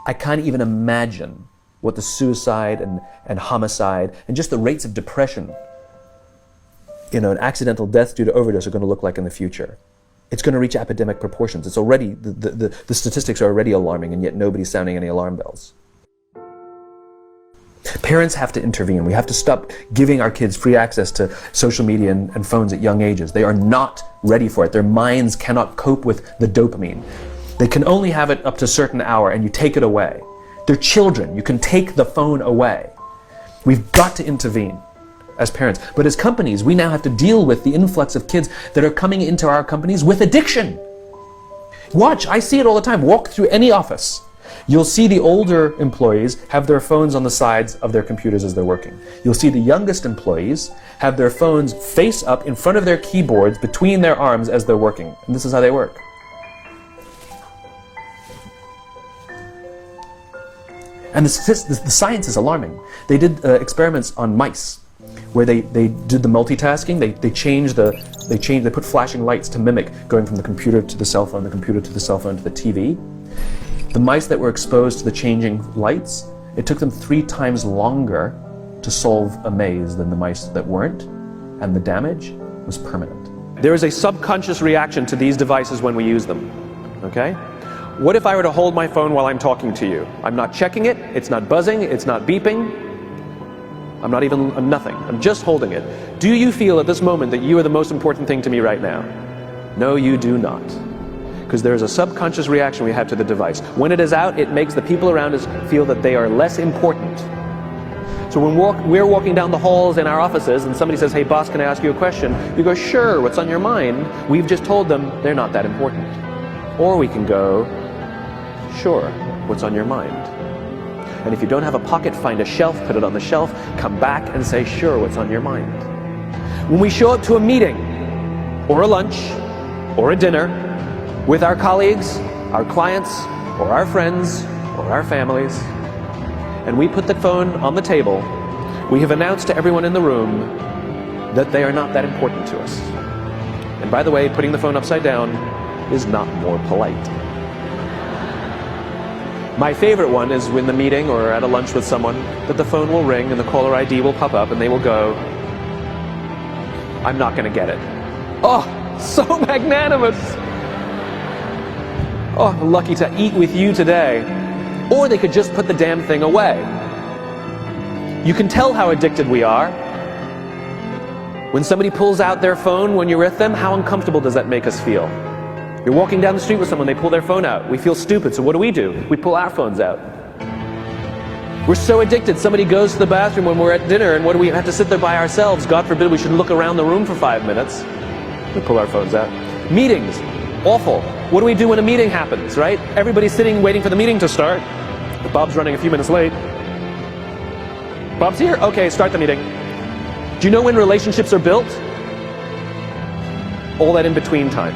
I can't even imagine what the suicide and homicide and just the rates of depression, an accidental death due to overdose are going to look like in the future. It's going to reach epidemic proportions. It's already, the statistics are already alarming, and yet nobody's sounding any alarm bells. Parents have to intervene. We have to stop giving our kids free access to social media and phones at young ages. They are not ready for it. Their minds cannot cope with the dopamine. They can only have it up to a certain hour, and you take it away. They're children. You can take the phone away. We've got to intervene as parents. But as companies, we now have to deal with the influx of kids that are coming into our companies with addiction. Watch, I see it all the time. Walk through any office. You'll see the older employees have their phones on the sides of their computers as they're working. You'll see the youngest employees have their phones face up in front of their keyboards between their arms as they're working. And this is how they work. And the science is alarming. They did experiments on mice where they did the multitasking. They put flashing lights to mimic going from the computer to the cell phone, the computer to the cell phone to the TV. The mice that were exposed to the changing lights, it took them 3 times longer to solve a maze than the mice that weren't, and the damage was permanent. There is a subconscious reaction to these devices when we use them, okay? What if I were to hold my phone while I'm talking to you? I'm not checking it, it's not buzzing, it's not beeping, I'm nothing, I'm just holding it. Do you feel at this moment that you are the most important thing to me right now? No, you do not. Because there is a subconscious reaction we have to the device. When it is out, it makes the people around us feel that they are less important. So when we're walking down the halls in our offices and somebody says, hey boss, can I ask you a question? You go, sure, what's on your mind? We've just told them they're not that important. Or we can go, sure, what's on your mind? And if you don't have a pocket, find a shelf, put it on the shelf, come back and say, sure, what's on your mind? When we show up to a meeting, or a lunch, or a dinner, with our colleagues, our clients, or our friends, or our families, and we put the phone on the table, we have announced to everyone in the room that they are not that important to us. And by the way, putting the phone upside down is not more polite. My favorite one is when the meeting or at a lunch with someone, that the phone will ring and the caller ID will pop up and they will go, I'm not going to get it. Oh, so magnanimous. Oh, lucky to eat with you today. Or they could just put the damn thing away. You can tell how addicted we are. When somebody pulls out their phone when you're with them, how uncomfortable does that make us feel? You're walking down the street with someone, they pull their phone out. We feel stupid, so what do? We pull our phones out. We're so addicted. Somebody goes to the bathroom when we're at dinner, and what do we have to sit there by ourselves? God forbid we should look around the room for 5 minutes. We pull our phones out. Meetings, awful. What do we do when a meeting happens, right? Everybody's sitting waiting for the meeting to start. Bob's running a few minutes late. Bob's here? Okay, start the meeting. Do you know when relationships are built? All that in between time.